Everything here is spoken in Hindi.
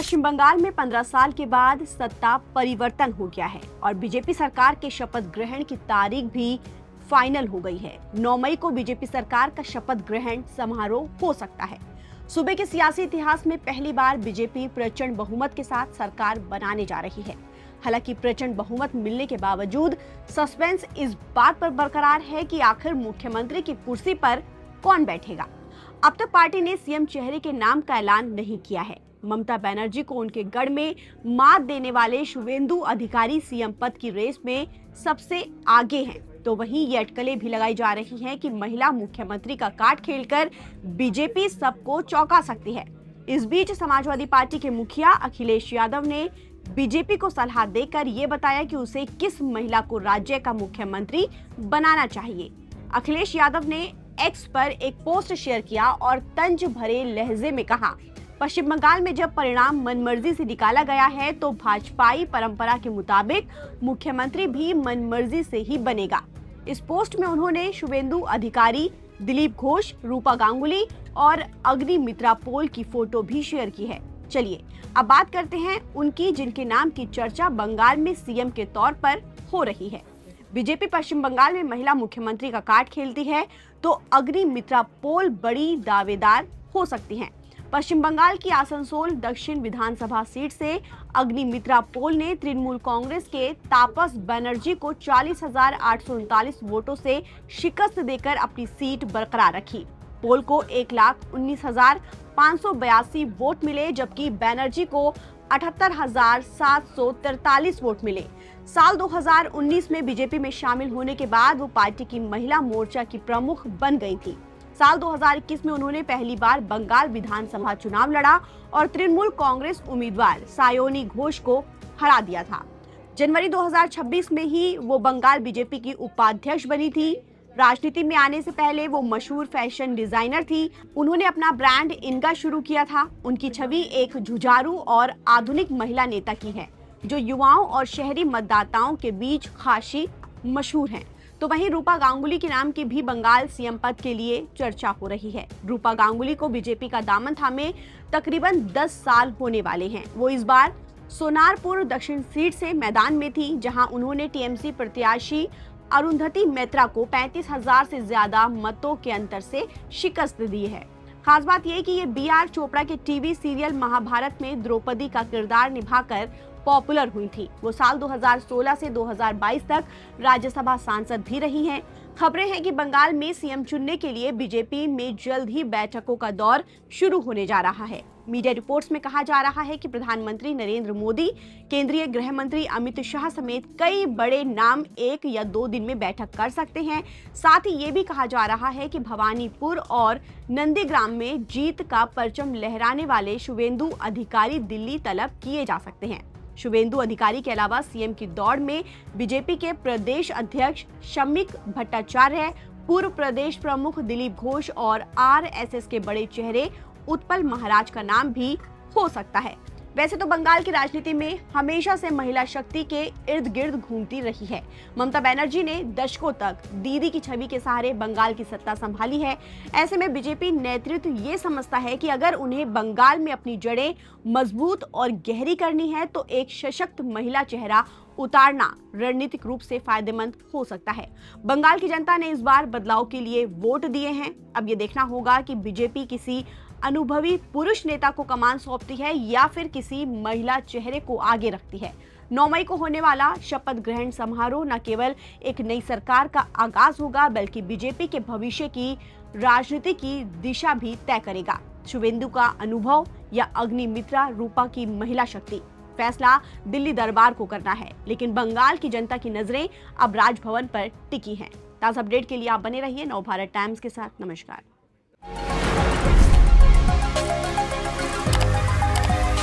पश्चिम बंगाल में 15 साल के बाद सत्ता परिवर्तन हो गया है और बीजेपी सरकार के शपथ ग्रहण की तारीख भी फाइनल हो गई है। 9 मई को बीजेपी सरकार का शपथ ग्रहण समारोह हो सकता है। सूबे के सियासी इतिहास में पहली बार बीजेपी प्रचंड बहुमत के साथ सरकार बनाने जा रही है। हालांकि प्रचंड बहुमत मिलने के बावजूद सस्पेंस इस बात पर बरकरार है कि आखिर मुख्यमंत्री की कुर्सी पर कौन बैठेगा। अब तक पार्टी ने सीएम चेहरे के नाम का ऐलान नहीं किया है। ममता बनर्जी को उनके गढ़ में मात देने वाले शुवेंदु अधिकारी सीएम पद की रेस में सबसे आगे हैं, तो वहीं ये अटकलें भी लगाई जा रही हैं कि महिला मुख्यमंत्री का कार्ड खेलकर बीजेपी सबको चौंका सकती है। इस बीच समाजवादी पार्टी के मुखिया अखिलेश यादव ने बीजेपी को सलाह देकर ये बताया कि उसे किस महिला को राज्य का मुख्यमंत्री बनाना चाहिए। अखिलेश यादव ने एक्स पर एक पोस्ट शेयर किया और तंज भरे लहजे में कहा, पश्चिम बंगाल में जब परिणाम मनमर्जी से निकाला गया है तो भाजपाई परंपरा के मुताबिक मुख्यमंत्री भी मनमर्जी से ही बनेगा। इस पोस्ट में उन्होंने शुवेंदु अधिकारी, दिलीप घोष, रूपा गांगुली और अग्निमित्रा पोल की फोटो भी शेयर की है। चलिए अब बात करते हैं उनकी, जिनके नाम की चर्चा बंगाल में सीएम के तौर पर हो रही है। बीजेपी पश्चिम बंगाल में महिला मुख्यमंत्री का कार्ड खेलती है तो अग्निमित्रा पोल बड़ी दावेदार हो सकती हैं। पश्चिम बंगाल की आसनसोल दक्षिण विधानसभा सीट से अग्निमित्रा पोल ने तृणमूल कांग्रेस के तापस बनर्जी को 40,839 वोटों से शिकस्त देकर अपनी सीट बरकरार रखी। पोल को 1,19,582 वोट मिले, जबकि बनर्जी को 78,743 वोट मिले। साल 2019 में बीजेपी में शामिल होने के बाद वो पार्टी की महिला मोर्चा की प्रमुख बन गई थी। साल 2021 में उन्होंने पहली बार बंगाल विधानसभा चुनाव लड़ा और तृणमूल कांग्रेस उम्मीदवार सायोनी घोष को हरा दिया था। जनवरी 2026 में ही वो बंगाल बीजेपी की उपाध्यक्ष बनी थी। राजनीति में आने से पहले वो मशहूर फैशन डिजाइनर थी। उन्होंने अपना ब्रांड इनका शुरू किया था। उनकी छवि एक जुझारू और आधुनिक महिला नेता की है, जो युवाओं और शहरी मतदाताओं के बीच खासी मशहूर हैं। तो वहीं रूपा गांगुली के नाम की भी बंगाल सीएम पद के लिए चर्चा हो रही है। रूपा गांगुली को बीजेपी का दामन थामे तकरीबन 10 साल होने वाले हैं। वो इस बार सोनारपुर दक्षिण सीट से मैदान में थी, जहां उन्होंने टीएमसी प्रत्याशी अरुंधति मैत्रा को 35,000 से ज्यादा मतों के अंतर से शिकस्त दी है। खास बात यह कि ये बीआर चोपड़ा के टीवी सीरियल महाभारत में द्रौपदी का किरदार निभाकर पॉपुलर हुई थी। वो साल 2016 से 2022 तक राज्यसभा सांसद भी रही हैं। खबरें हैं कि बंगाल में सीएम चुनने के लिए बीजेपी में जल्द ही बैठकों का दौर शुरू होने जा रहा है। मीडिया रिपोर्ट्स में कहा जा रहा है कि प्रधानमंत्री नरेंद्र मोदी, केंद्रीय गृह मंत्री अमित शाह समेत कई बड़े नाम 1 या 2 दिन में बैठक कर सकते हैं। साथ ही ये भी कहा जा रहा है कि भवानीपुर और नंदीग्राम में जीत का परचम लहराने वाले शुवेंदु अधिकारी दिल्ली तलब किए जा सकते हैं। शुवेंदु अधिकारी के अलावा सीएम की दौड़ में बीजेपी के प्रदेश अध्यक्ष शम्मिक भट्टाचार्य, पूर्व प्रदेश प्रमुख दिलीप घोष और आरएसएस के बड़े चेहरे उत्पल महाराज का नाम भी हो सकता है। वैसे तो बंगाल की राजनीति में हमेशा से महिला शक्ति के इर्द गिर्द घूमती रही है। ममता बनर्जी ने दशकों तक दीदी की छवि के सहारे बंगाल की सत्ता संभाली है। ऐसे में बीजेपी नेतृत्व ये समझता है कि अगर उन्हें बंगाल में अपनी जड़ें मजबूत और गहरी करनी है तो एक सशक्त महिला चेहरा उतारना रणनीतिक रूप से फायदेमंद हो सकता है। बंगाल की जनता ने इस बार बदलाव के लिए वोट दिए हैं। अब ये देखना होगा कि बीजेपी किसी अनुभवी पुरुष नेता को कमान सौंपती है या फिर किसी महिला चेहरे को आगे रखती है। 9 मई को होने वाला शपथ ग्रहण समारोह न केवल एक नई सरकार का आगाज होगा, बल्कि बीजेपी के भविष्य की राजनीति की दिशा भी तय करेगा। शुवेंदु का अनुभव या अग्निमित्रा रूपा की महिला शक्ति, फैसला दिल्ली दरबार को करना है। लेकिन बंगाल की जनता की नजरें अब राजभवन पर टिकी हैं। ताज़ा अपडेट के लिए आप बने रहिए नवभारत टाइम्स के साथ। नमस्कार।